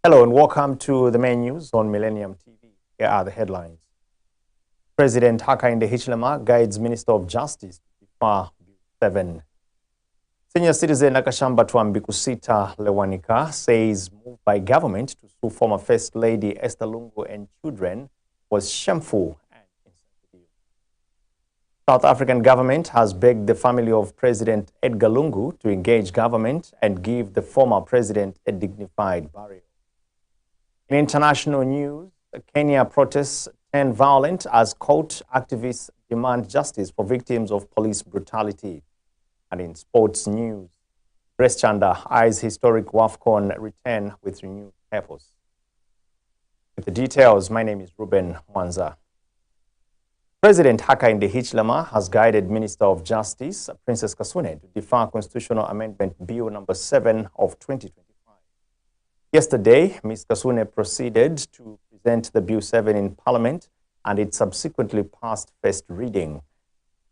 Hello and welcome to the main news on Millennium TV. Here are the headlines. President HAKAINDE HICHILEMA guides Minister of Justice to defer Bill 7. Senior citizen AKASHAMBATWA MBIKUSITA-LEWANIKA says move by government to sue former First Lady ESTHER LUNGU and children was shameful and insensitive. South African government has begged the family of President EDGAR LUNGU to engage government and give the former president a dignified burial. In international news, Kenya protests turn violent as court activists demand justice for victims of police brutality. And in sports news, CHANDA eyes historic WAFCON return with renewed purpose. With the details, my name is Ruben Mwanza. President HAKAINDE HICHILEMA has guided Minister of Justice, Princess Kasune, to defer Constitutional Amendment Bill number 7 of 2025. Yesterday, Ms. Kasune proceeded to present the Bill 7 in Parliament, and it subsequently passed first reading.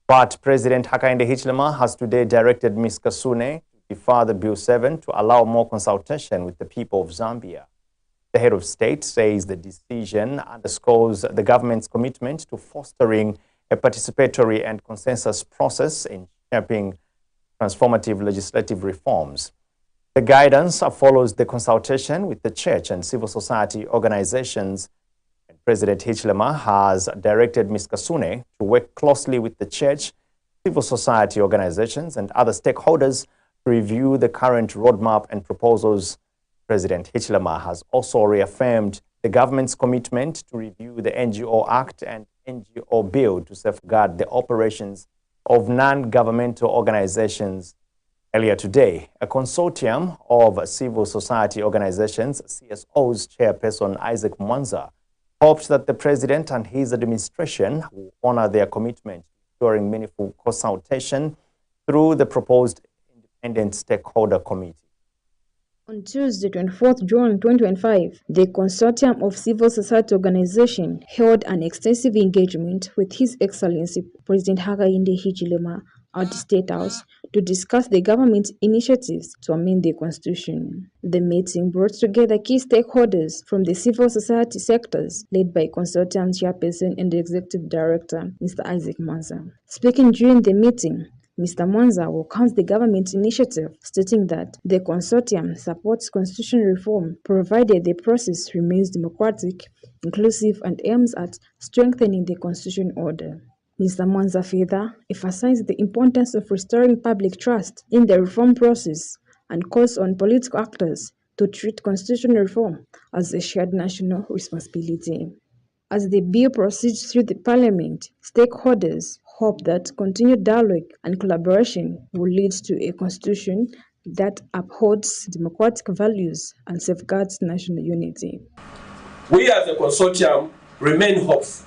But President HAKAINDE HICHILEMA has today directed Ms. Kasune to defer the Bill 7 to allow more consultation with the people of Zambia. The head of state says the decision underscores the government's commitment to fostering a participatory and consensus process in shaping transformative legislative reforms. The guidance follows the consultation with the church and civil society organizations, and President HICHILEMA has directed Ms. Kasune to work closely with the church, civil society organizations, and other stakeholders to review the current roadmap and proposals. President HICHILEMA has also reaffirmed the government's commitment to review the NGO Act and NGO Bill to safeguard the operations of non-governmental organizations. Earlier today, a consortium of civil society organizations, CSO's chairperson Isaac Mwanza, hoped that the president and his administration will honor their commitment during meaningful consultation through the proposed independent stakeholder committee. On Tuesday, 24th June 2025, the consortium of civil society organizations held an extensive engagement with His Excellency President HAKAINDE HICHILEMA at the State House to discuss the government's initiatives to amend the constitution. The meeting brought together key stakeholders from the civil society sectors, led by consortium chairperson and executive director, Mr. Isaac Mwanza. Speaking during the meeting, Mr. Mwanza welcomes the government's initiative, stating that the consortium supports constitutional reform provided the process remains democratic, inclusive, and aims at strengthening the constitutional order. Mr. Mwanza further emphasized the importance of restoring public trust in the reform process and calls on political actors to treat constitutional reform as a shared national responsibility. As the bill proceeds through the parliament, stakeholders hope that continued dialogue and collaboration will lead to a constitution that upholds democratic values and safeguards national unity. We as a consortium remain hopeful.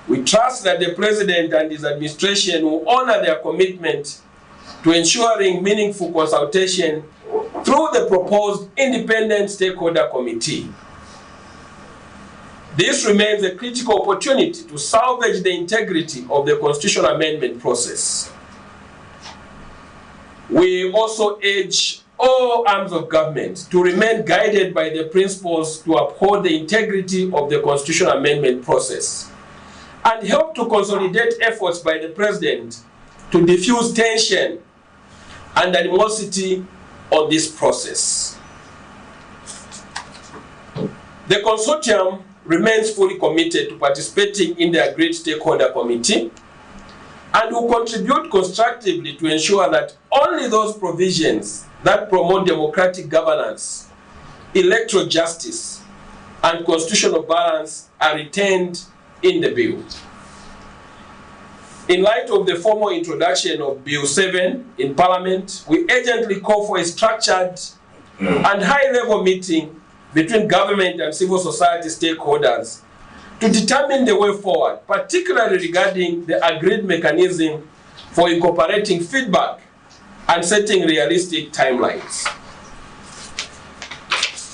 We trust that the President and his administration will honor their commitment to ensuring meaningful consultation through the proposed independent stakeholder committee. This remains a critical opportunity to salvage the integrity of the constitutional amendment process. We also urge all arms of government to remain guided by the principles to uphold the integrity of the constitutional amendment process and help to consolidate efforts by the President to diffuse tension and animosity on this process. The consortium remains fully committed to participating in the agreed stakeholder committee and will contribute constructively to ensure that only those provisions that promote democratic governance, electoral justice, and constitutional balance are retained in the bill. In light of the formal introduction of Bill 7 in Parliament, we urgently call for a structured and high-level meeting between government and civil society stakeholders to determine the way forward, particularly regarding the agreed mechanism for incorporating feedback and setting realistic timelines.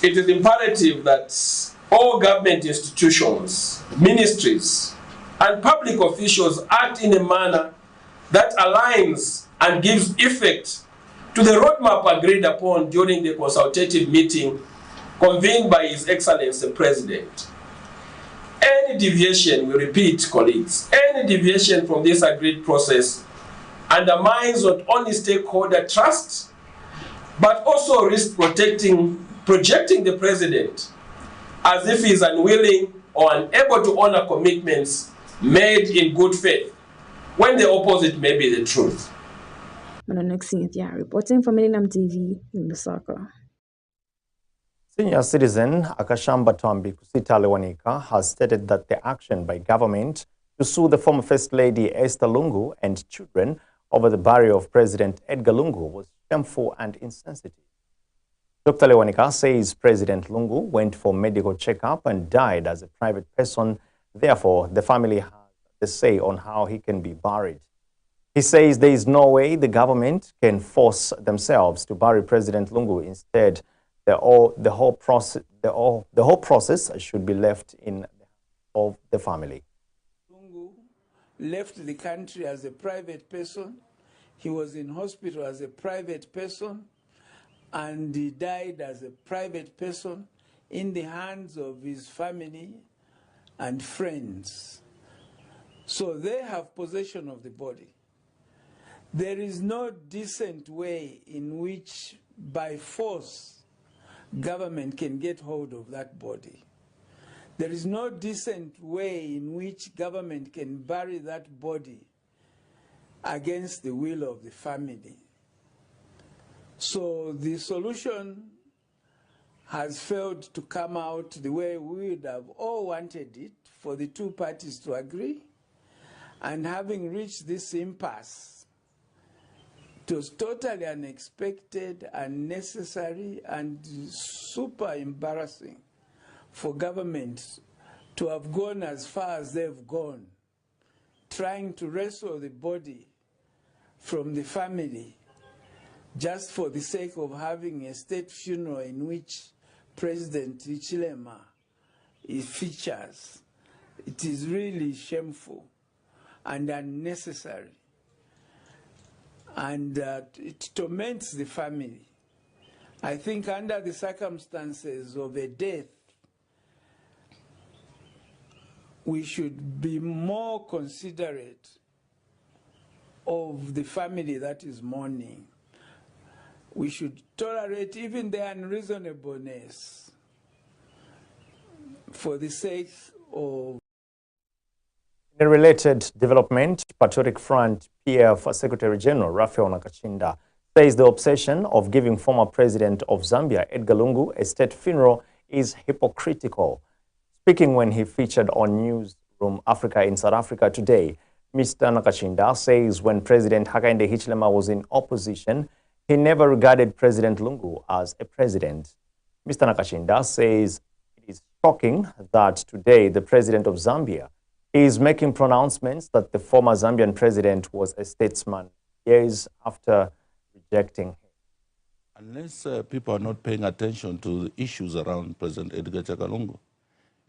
It is imperative that all government institutions, ministries, and public officials act in a manner that aligns and gives effect to the roadmap agreed upon during the consultative meeting convened by His Excellency the President. Any deviation, we repeat, colleagues, any deviation from this agreed process undermines not only stakeholder trust, but also risks projecting the President as if he is unwilling or unable to honor commitments made in good faith, when the opposite may be the truth. Reporting for Millennium TV in Lusaka. Senior citizen AKASHAMBATWA MBIKUSITA-LEWANIKA has stated that the action by government to sue the former First Lady Esther Lungu and children over the burial of President Edgar Lungu was shameful and insensitive. Dr. Lewanika says President Lungu went for medical checkup and died as a private person. Therefore, the family has the say on how he can be buried. He says there is no way the government can force themselves to bury President Lungu. Instead, the whole process should be left in the hands of the family. Lungu left the country as a private person. He was in hospital as a private person, and he died as a private person in the hands of his family and friends. So they have possession of the body. There is no decent way in which, by force, government can get hold of that body. There is no decent way in which government can bury that body against the will of the family. So the solution has failed to come out the way we would have all wanted it, for the two parties to agree. And having reached this impasse, it was totally unexpected, unnecessary, and super embarrassing for government to have gone as far as they've gone, trying to wrestle the body from the family just for the sake of having a state funeral in which President HICHILEMA features. It is really shameful and unnecessary, and it torments the family. I think under the circumstances of a death, we should be more considerate of the family that is mourning. We should tolerate even the unreasonableness for the sake of... In a related development, Patriotic Front PF Secretary General Raphael Nakachinda says the obsession of giving former President of Zambia, Edgar Lungu, a state funeral is hypocritical. Speaking when he featured on Newsroom Africa in South Africa today, Mr. Nakachinda says when President HAKAINDE HICHILEMA was in opposition, he never regarded President Lungu as a president. Mr. Nakachinda says it is shocking that today the President of Zambia is making pronouncements that the former Zambian president was a statesman years after rejecting him. Unless people are not paying attention to the issues around President Edgar Lungu,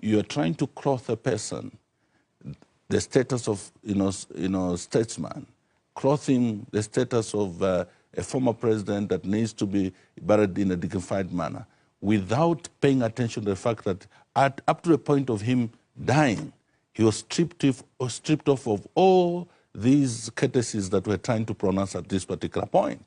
you are trying to cross a person, the status of statesman, crossing the status of a former president that needs to be buried in a dignified manner, without paying attention to the fact that up to the point of him dying, he was stripped off of all these courtesies that we're trying to pronounce at this particular point.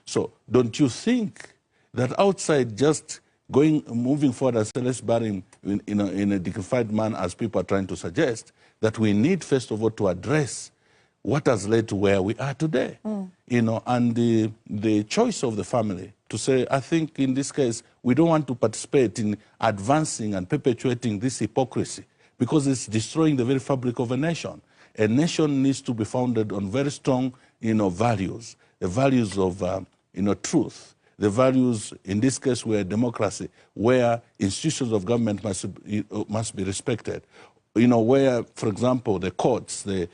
So don't you think that outside just moving forward as let's bury him in a dignified manner, as people are trying to suggest, that we need first of all to address what has led to where we are today, and the choice of the family to say, I think in this case, we don't want to participate in advancing and perpetuating this hypocrisy, because it's destroying the very fabric of a nation. A nation needs to be founded on very strong, values, the values of, truth, the values, in this case, where democracy, where institutions of government must be respected, where, for example, the courts, the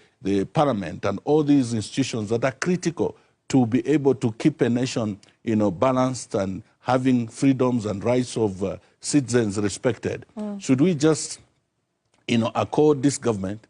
parliament, and all these institutions that are critical to be able to keep a nation, balanced and having freedoms and rights of citizens respected. Should we just, accord this government,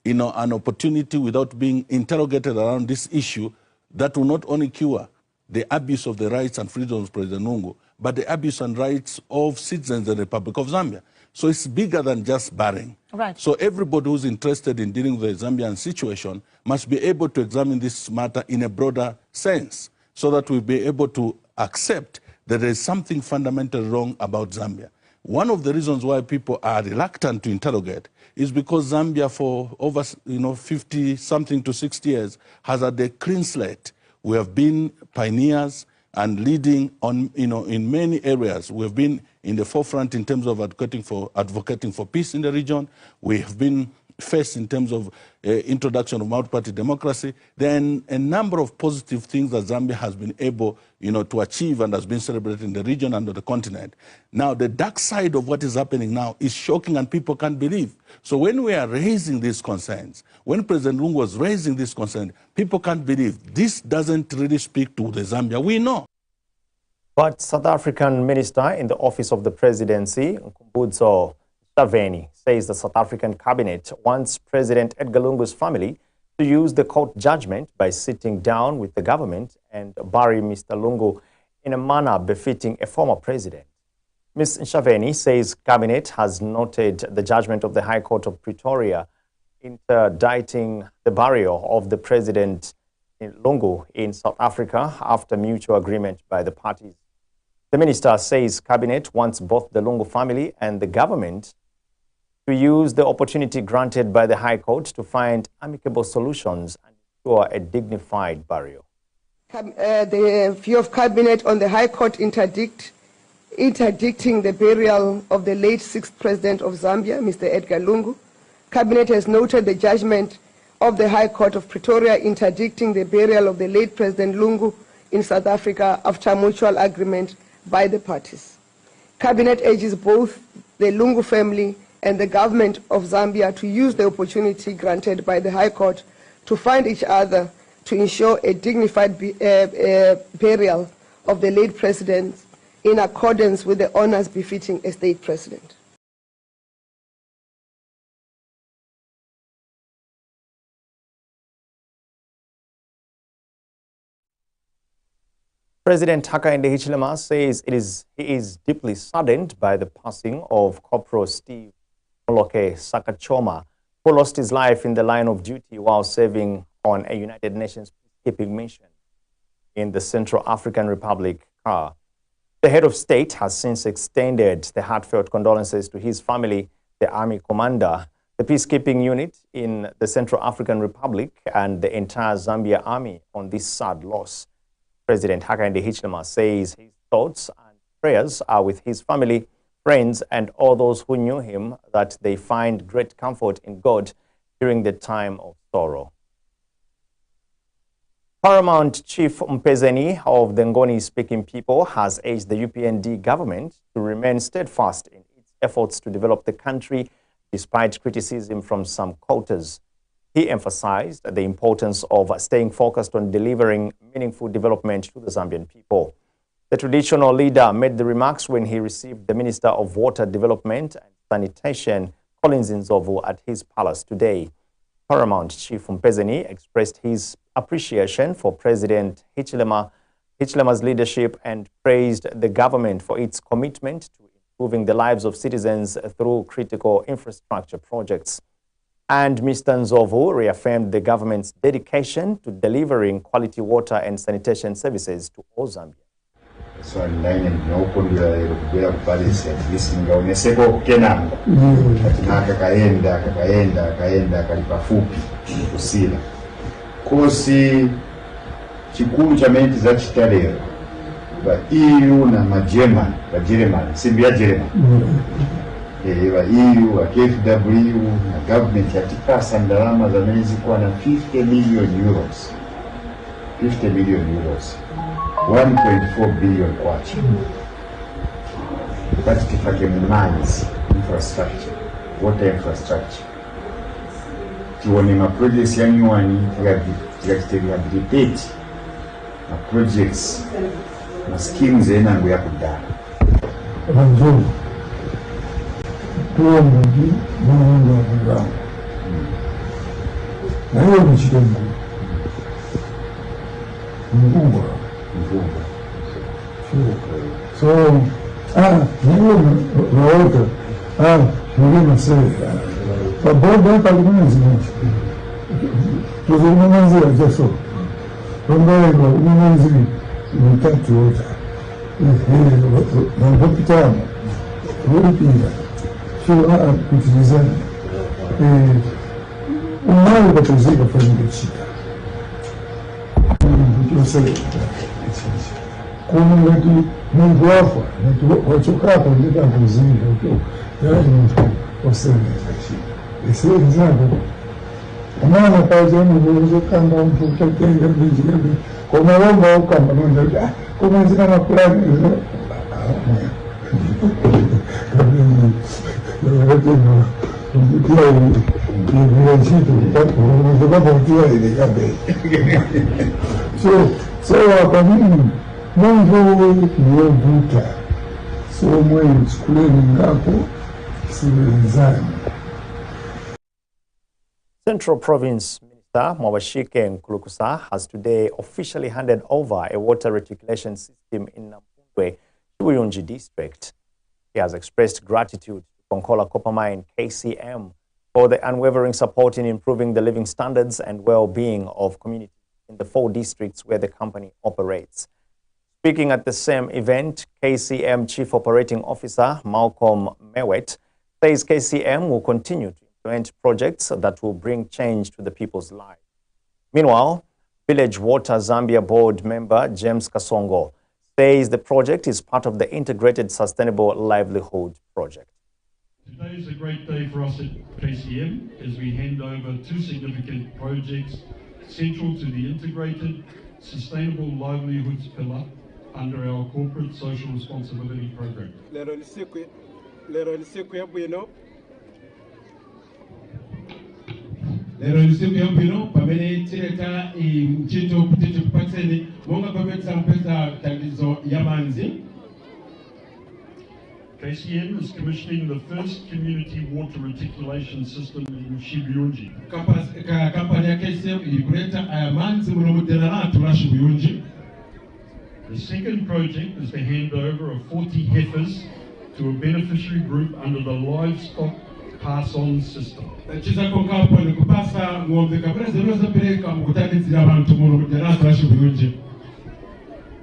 an opportunity without being interrogated around this issue that will not only cure the abuse of the rights and freedoms of President Lungu, but the abuse and rights of citizens of the Republic of Zambia. So it's bigger than just barring. Right. So everybody who's interested in dealing with the Zambian situation must be able to examine this matter in a broader sense, so that we'll be able to accept that there is something fundamentally wrong about Zambia. One of the reasons why people are reluctant to interrogate is because Zambia for over 50-something to 60 years has had a clean slate. We have been pioneers and leading on, in many areas. We have been in the forefront in terms of advocating for peace in the region. We have been first in terms of introduction of multi-party democracy. Then a number of positive things that Zambia has been able, to achieve and has been celebrated in the region and on the continent. Now, the dark side of what is happening now is shocking and people can't believe. So when we are raising these concerns, when President Lungu was raising these concerns, people can't believe. This doesn't really speak to the Zambia we know. But South African Minister in the Office of the Presidency, Shaveni, says the South African cabinet wants President Edgar Lungu's family to use the court judgment by sitting down with the government and bury Mr. Lungu in a manner befitting a former president. Ms. Shaveni says cabinet has noted the judgment of the High Court of Pretoria interdicting the burial of the President Lungu in South Africa after mutual agreement by the parties. The minister says cabinet wants both the Lungu family and the government to use the opportunity granted by the High Court to find amicable solutions and ensure a dignified burial. The view of cabinet on the High Court interdicting the burial of the late 6th President of Zambia, Mr. Edgar Lungu. Cabinet has noted the judgment of the High Court of Pretoria interdicting the burial of the late President Lungu in South Africa after mutual agreement by the parties. Cabinet urges both the Lungu family and the government of Zambia to use the opportunity granted by the High Court to find each other to ensure a dignified burial of the late President in accordance with the honors befitting a state president. President HAKAINDE HICHILEMA says he is deeply saddened by the passing of Corporal Steve Moloke Sakachoma, who lost his life in the line of duty while serving on a United Nations peacekeeping mission in the Central African Republic. The head of state has since extended the heartfelt condolences to his family, the army commander, the peacekeeping unit in the Central African Republic, and the entire Zambia army on this sad loss. President HAKAINDE HICHILEMA says his thoughts and prayers are with his family, friends, and all those who knew him, that they find great comfort in God during the time of sorrow. Paramount Chief Mpezeni of the Ngoni-speaking people has urged the UPND government to remain steadfast in its efforts to develop the country despite criticism from some quarters. He emphasized the importance of staying focused on delivering meaningful development to the Zambian people. The traditional leader made the remarks when he received the Minister of Water Development and Sanitation, Collins Nzovu, at his palace today. Paramount Chief Mpezeni expressed his appreciation for President Hichilema's leadership and praised the government for its commitment to improving the lives of citizens through critical infrastructure projects. And Mr. Nzovu reaffirmed the government's dedication to delivering quality water and sanitation services to all Zambians. So online no kundira kubera kupalisa listening uneseko kenanga atinaka kaenda kalipafupi kusila kosi chikulu cha menti za chitalero ba EU na majerman simbi ya German ba EU wa KFW na government yatikasa ndalama za mezi kwa na 50 million euros 1.4 billion kwacha katika mines infrastructure, water infrastructure tuone ma projects ya nyuani rehabilitate na projects na schemes ena ngo ya kudala ranzo tuwa mji mungu wa kudala na hiyo ni chitembu Mvumba. So, we're going to say, but both that arguments, to the women's here, just so. From there, women's here, we can't do it. What time? What do you so, which is umali batazika fanyika chika. Kuna ngati Mungu wafa, wachokapo ndika kuzinga, yaani mtu wasemeza chika. Ese nzangu, umana kazi mbuzo kanda mtu ukatenga bizi, koma wamba ukamba mwenda, koma zina na plani, so kwa mimi Mungu ndio buta, so mwenye skuleni ngapo siwezani. Central Province Minister Mwabashike Nkulukusa has today officially handed over a water reticulation system in Nampundwe, Chiwuyunji district. He has expressed gratitude to Konkola Copper Mine KCM for the unwavering support in improving the living standards and well-being of communities in the 4 districts where the company operates. Speaking at the same event, KCM Chief Operating Officer Malcolm Mewet says KCM will continue to implement projects that will bring change to the people's lives. Meanwhile, Village Water Zambia Board member James Kasongo says the project is part of the Integrated Sustainable Livelihood Project. Today is a great day for us at KCM as we hand over 2 significant projects central to the Integrated Sustainable Livelihoods pillar under our Corporate Social Responsibility Program. Lero nisiku ya mpino, pamene tireka mchito kutete kupateni, monga pamene sampesa tandizo ya manzi. KCM is commissioning the first community water reticulation system in Chiwuyunji. Kampani ya KCM ilikuleta manzi mnomutena tula Chiwuyunji. The second project is the handover of 40 heifers to a beneficiary group under the livestock pass-on system. The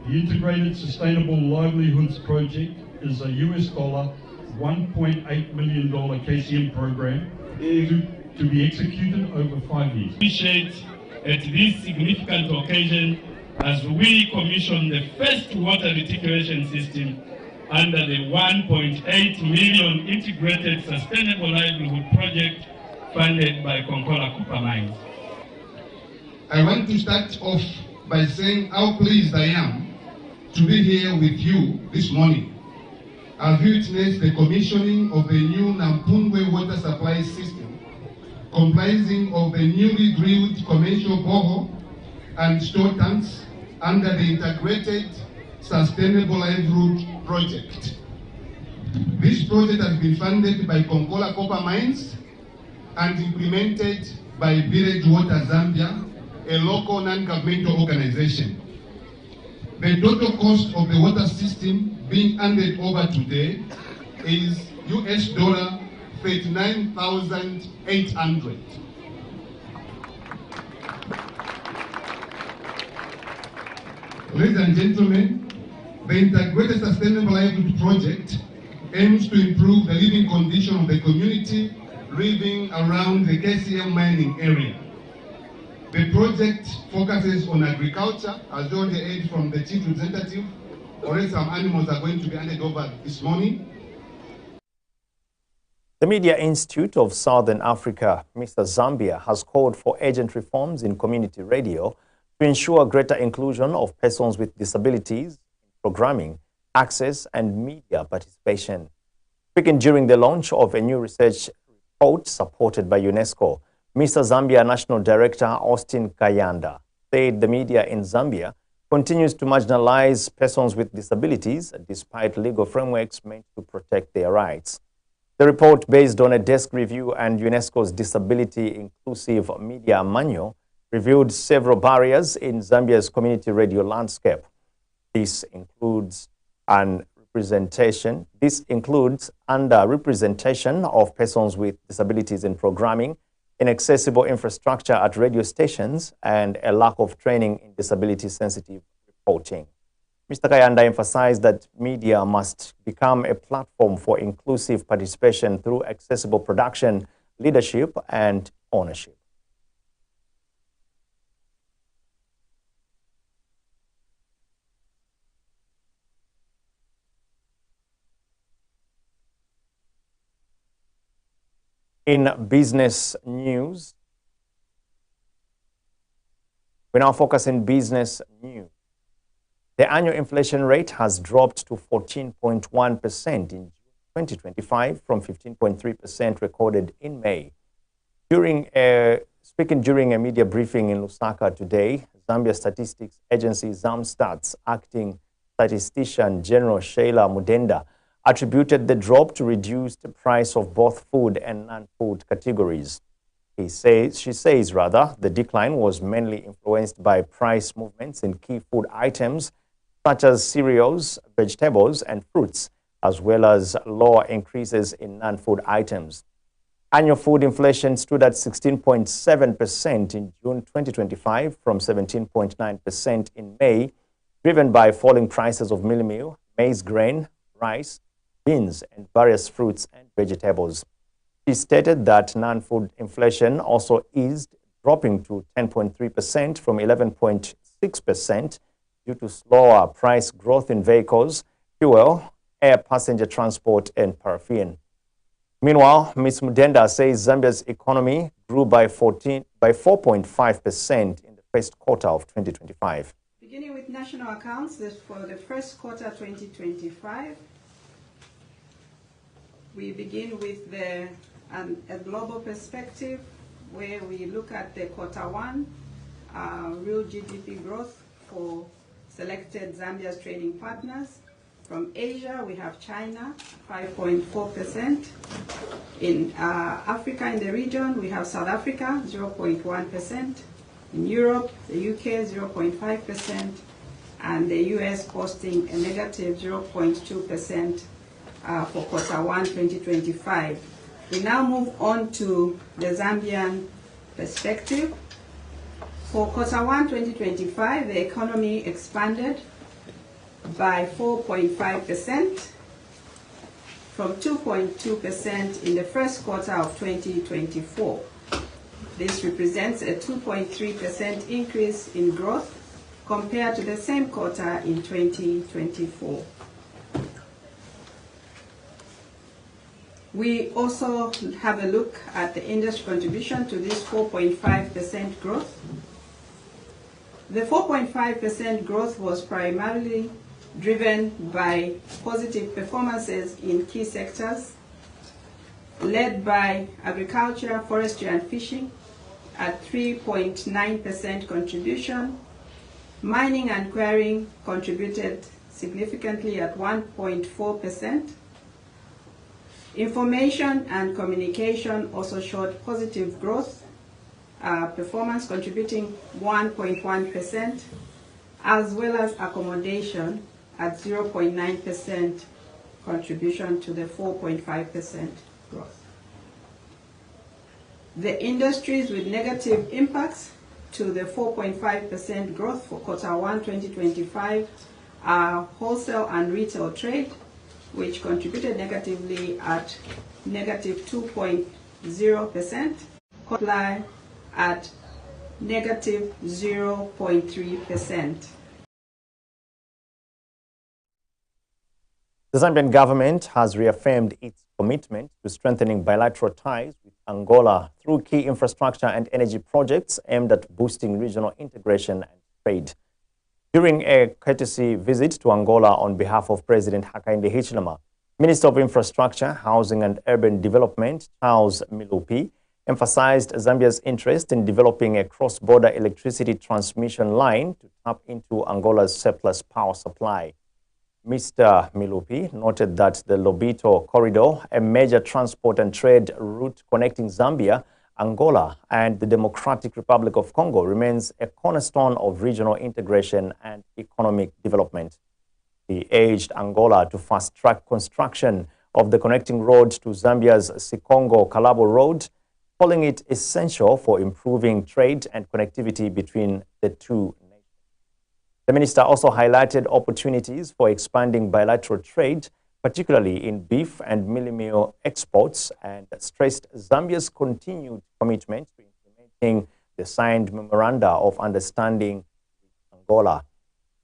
Integrated Sustainable Livelihoods Project is a $1.8 million KCM program to be executed over 5 years. Appreciate at this significant occasion as we commission the first water reticulation system under the 1.8 million Integrated Sustainable Livelihood Project funded by Konkola Copper Mines. I want to start off by saying how pleased I am to be here with you this morning. I've witnessed the commissioning of the new Nampundwe water supply system, comprising of the newly drilled commercial borehole and store tanks under the Integrated Sustainable Livelihood Project. This project has been funded by Konkola Copper Mines and implemented by Village Water Zambia, a local non-governmental organization. The total cost of the water system being handed over today is $39,800. Ladies and gentlemen, the Integrated Sustainable Livelihood Project aims to improve the living condition of the community living around the KCM mining area. The project focuses on agriculture, as you already heard from the chief representative. Already some animals are going to be handed over this morning. The Media Institute of Southern Africa, Mr. Zambia, has called for urgent reforms in community radio to ensure greater inclusion of persons with disabilities in programming, access, and media participation. Speaking during the launch of a new research report supported by UNESCO, Mr. Zambia National Director Austin Kayanda said the media in Zambia continues to marginalize persons with disabilities despite legal frameworks meant to protect their rights. The report, based on a desk review and UNESCO's Disability Inclusive Media Manual, revealed several barriers in Zambia's community radio landscape. This includes an representation. This includes underrepresentation of persons with disabilities in programming, inaccessible infrastructure at radio stations, and a lack of training in disability-sensitive reporting. Mr. Kayanda emphasized that media must become a platform for inclusive participation through accessible production, leadership, and ownership. In business news, we now focus in business news. The annual inflation rate has dropped to 14.1% in June 2025 from 15.3% recorded in May. Speaking during a media briefing in Lusaka today, Zambia Statistics Agency ZAMSTAT's acting statistician General Sheila Mudenda attributed the drop to reduced price of both food and non-food categories. She says the decline was mainly influenced by price movements in key food items such as cereals, vegetables, and fruits, as well as lower increases in non-food items. Annual food inflation stood at 16.7% in June 2025 from 17.9% in May, driven by falling prices of mealie meal, maize grain, rice, beans, and various fruits and vegetables. She stated that non-food inflation also eased, dropping to 10.3% from 11.6% due to slower price growth in vehicles, fuel, air passenger transport, and paraffin. Meanwhile, Ms. Mudenda says Zambia's economy grew by 4.5% in the first quarter of 2025. Beginning with national accounts for the first quarter 2025, we begin with a global perspective where we look at the quarter one, real GDP growth for selected Zambia's trading partners. From Asia, we have China, 5.4%. In Africa, in the region, we have South Africa, 0.1%. In Europe, the UK, 0.5%. And the US posting a negative 0.2% for quarter one, 2025. We now move on to the Zambian perspective. For quarter one, 2025, the economy expanded by 4.5% from 2.2% in the first quarter of 2024. This represents a 2.3% increase in growth compared to the same quarter in 2024. We also have a look at the industry contribution to this 4.5% growth. The 4.5% growth was primarily driven by positive performances in key sectors, led by agriculture, forestry, and fishing at 3.9% contribution. Mining and quarrying contributed significantly at 1.4%. Information and communication also showed positive growth, performance contributing 1.1%, as well as accommodation at 0.9% contribution to the 4.5% growth. The industries with negative impacts to the 4.5% growth for quarter one 2025 are wholesale and retail trade, which contributed negatively at negative 2.0%, supply at negative 0.3%. The Zambian government has reaffirmed its commitment to strengthening bilateral ties with Angola through key infrastructure and energy projects aimed at boosting regional integration and trade. During a courtesy visit to Angola on behalf of President HAKAINDE HICHILEMA, Minister of Infrastructure, Housing and Urban Development, Charles Milupi, emphasized Zambia's interest in developing a cross-border electricity transmission line to tap into Angola's surplus power supply. Mr. Milupi noted that the Lobito Corridor, a major transport and trade route connecting Zambia, Angola, and the Democratic Republic of Congo, remains a cornerstone of regional integration and economic development. He urged Angola to fast-track construction of the connecting road to Zambia's Sikongo-Kalabo Road, calling it essential for improving trade and connectivity between the two nations. The minister also highlighted opportunities for expanding bilateral trade, particularly in beef and mealie meal exports, and stressed Zambia's continued commitment to implementing the signed Memoranda of Understanding with Angola.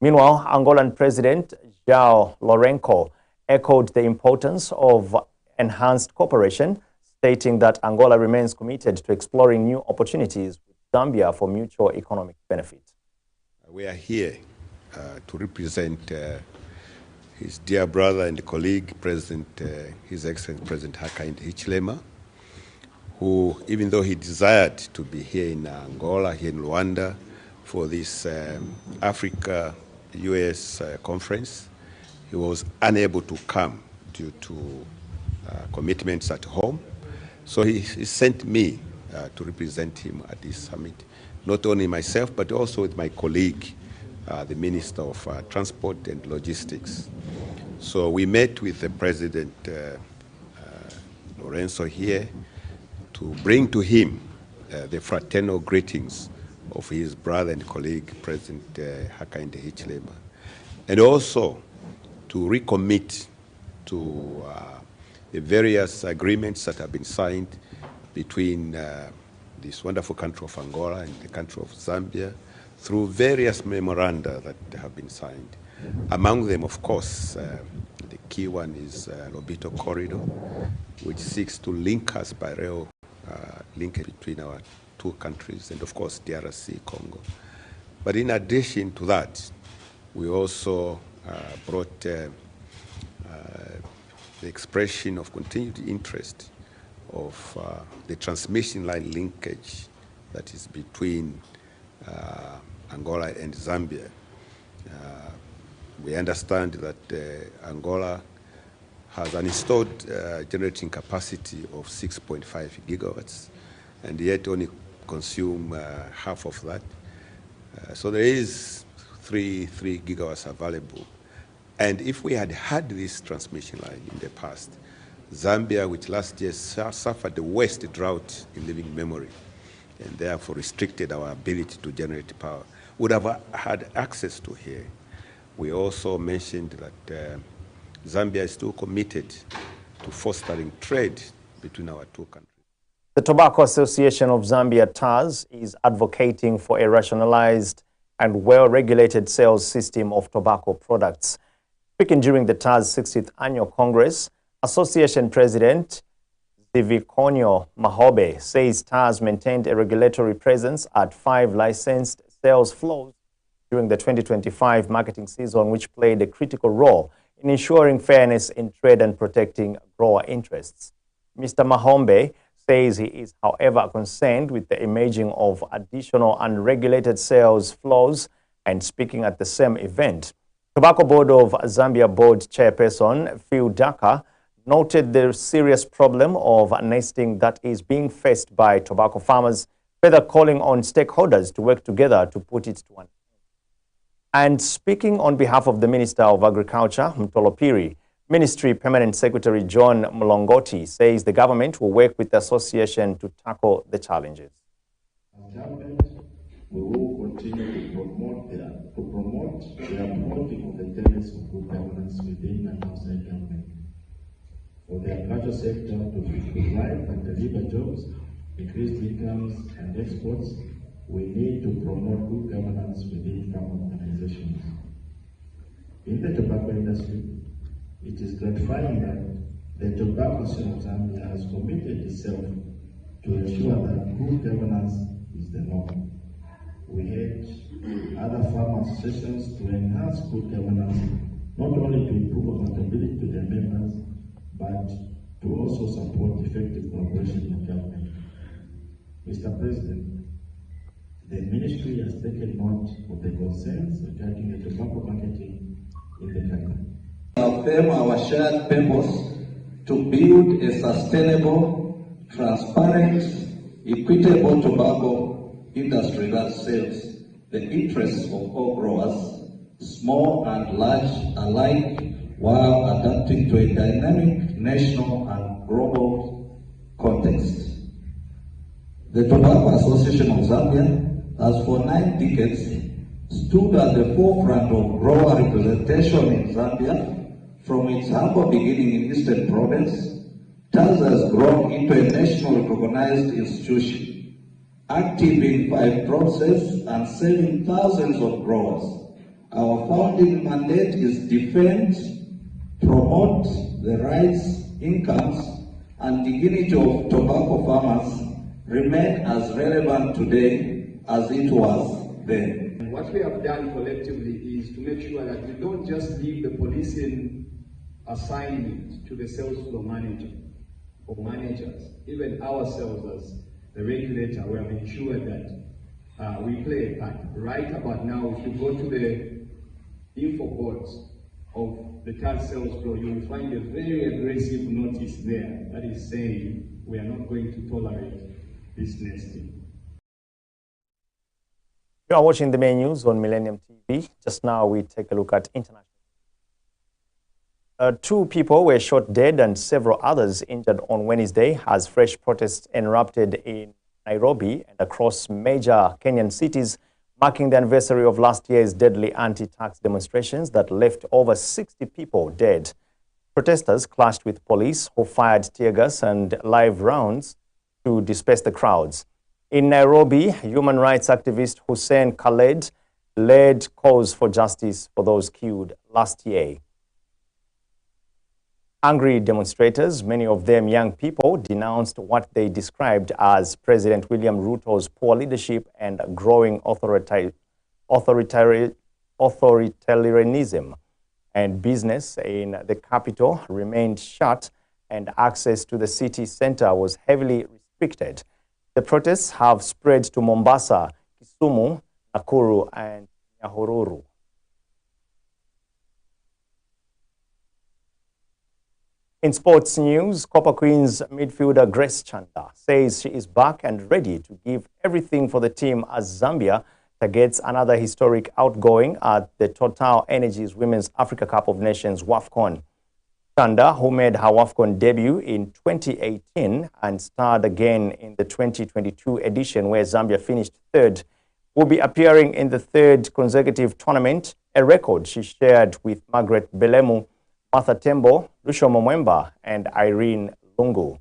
Meanwhile, Angolan President João Lourenço echoed the importance of enhanced cooperation, stating that Angola remains committed to exploring new opportunities with Zambia for mutual economic benefit. We are here to represent his dear brother and colleague, His Excellency President HAKAINDE HICHILEMA, who, even though he desired to be here in Angola, here in Luanda, for this Africa-US conference, he was unable to come due to commitments at home. So he sent me to represent him at this summit, not only myself, but also with my colleague, the Minister of Transport and Logistics. So we met with the President Lourenço here to bring to him the fraternal greetings of his brother and colleague, President HAKAINDE HICHILEMA, and also to recommit to the various agreements that have been signed between this wonderful country of Angola and the country of Zambia through various memoranda that have been signed. Among them, of course, the key one is Lobito Corridor, which seeks to link us by rail linkage between our two countries, and of course DRC, Congo. But in addition to that, we also brought the expression of continued interest of the transmission line linkage that is between Angola and Zambia. We understand that Angola has an installed generating capacity of 6.5 gigawatts, and yet only consume half of that. So there is 3 gigawatts available. And if we had had this transmission line in the past, Zambia, which last year suffered the worst drought in living memory, and therefore restricted our ability to generate power, would have had access to here. We also mentioned that Zambia is still committed to fostering trade between our two countries. The Tobacco Association of Zambia, TAZ, is advocating for a rationalized and well-regulated sales system of tobacco products. Speaking during the TAZ 60th Annual Congress, Association President Zivikonyo Mahobe says TAZ maintained a regulatory presence at 5 licensed sales floors during the 2025 marketing season, which played a critical role in ensuring fairness in trade and protecting grower interests. Mr. Mahombe says he is, however, concerned with the emerging of additional unregulated sales floors, and speaking at the same event, Tobacco Board of Zambia Board Chairperson Phil Daka noted the serious problem of nesting that is being faced by tobacco farmers, further calling on stakeholders to work together to put it to an end. And speaking on behalf of the Minister of Agriculture, Mtolopiri, Ministry Permanent Secretary John Mlongoti says the government will work with the association to tackle the challenges. As government, we will continue to promote the upholding of the tenets of good governance within and outside government. For the agriculture sector to provide and deliver jobs, increased incomes and exports, we need to promote good governance within farm organizations. In the tobacco industry, it is gratifying that the Tobacco Association of Zambia has committed itself to ensure that good governance is the norm. We urge other farm associations to enhance good governance, not only to improve accountability to their members, but to also support effective collaboration with government. Mr. President, the Ministry has taken note of the concerns regarding the tobacco marketing in the country. Affirm our shared purpose to build a sustainable, transparent, equitable tobacco industry that serves the interests of all growers, small and large alike, while adapting to a dynamic national and global context. The Tobacco Association of Zambia has for 9 decades stood at the forefront of grower representation in Zambia. From its humble beginning in Eastern Province, TAZ has grown into a nationally recognized institution, active in 5 provinces and serving thousands of growers. Our founding mandate is defend, promote the rights, incomes, and dignity of tobacco farmers remain as relevant today as it was then. And what we have done collectively is to make sure that we don't just leave the policing assignment to the sales floor manager or managers. Even ourselves as the regulator, we have ensured that we play a part. Right about now, if you go to the info boards of the TAZ sales floor, you will find a very aggressive notice there that is saying we are not going to tolerate this nesting. You are watching the main news on Millennium TV. Just now we take a look at international. 2 people were shot dead and several others injured on Wednesday as fresh protests erupted in Nairobi and across major Kenyan cities, marking the anniversary of last year's deadly anti-tax demonstrations that left over 60 people dead. Protesters clashed with police, who fired tear gas and live rounds to disperse the crowds. In Nairobi, human rights activist Hussein Khaled led calls for justice for those killed last year. Angry demonstrators, many of them young people, denounced what they described as President William Ruto's poor leadership and growing authoritarianism. And business in the capital remained shut and access to the city center was heavily restricted. The protests have spread to Mombasa, Kisumu, Nakuru, and Nyahururu. In sports news, Copper Queens midfielder Grace Chanda says she is back and ready to give everything for the team as Zambia targets another historic outgoing at the Total Energies Women's Africa Cup of Nations WAFCON. Chanda, who made her WAFCON debut in 2018 and starred again in the 2022 edition where Zambia finished 3rd, will be appearing in the 3rd consecutive tournament, a record she shared with Margaret Belemu, Martha Tembo, Lucio Momwemba, and Irene Lungu.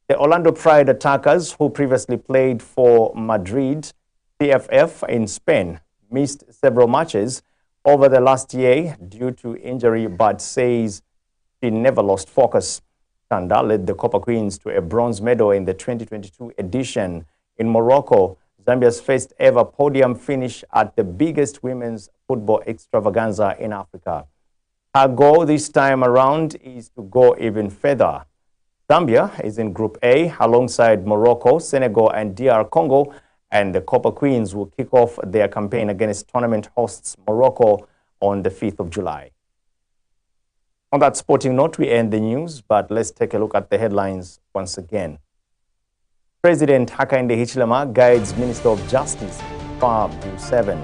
The Orlando Pride attackers, who previously played for Madrid CFF in Spain, missed several matches over the last year due to injury, but says she never lost focus. Chanda led the Copper Queens to a bronze medal in the 2022 edition in Morocco, Zambia's first ever podium finish at the biggest women's football extravaganza in Africa. Her goal this time around is to go even further. Zambia is in Group A alongside Morocco, Senegal, and DR Congo, and the Copper Queens will kick off their campaign against tournament hosts Morocco on the 5th of July. On that sporting note, we end the news, but let's take a look at the headlines once again. President HAKAINDE HICHILEMA guides Minister of Justice FAR Bill 7.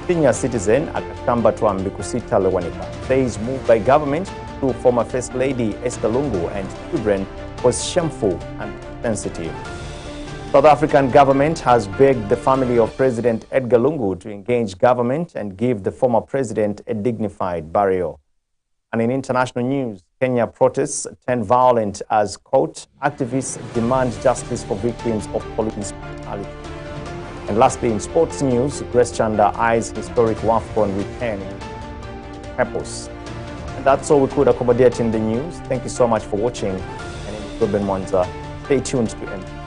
Senior citizen AKASHAMBATWA MBIKUSITA-LEWANIKA says move by government to former First Lady Esther Lungu and children was shameful and insensitive. South African government has begged the family of President Edgar Lungu to engage government and give the former president a dignified burial. And in international news, Kenya protests turn violent as, quote, activists demand justice for victims of police brutality. And lastly, in sports news, Grace Chanda eyes historic WAFCON return in purpose. And that's all we could accommodate in the news. Thank you so much for watching. And in Ruben Mwanza, stay tuned to MBIKUSITA.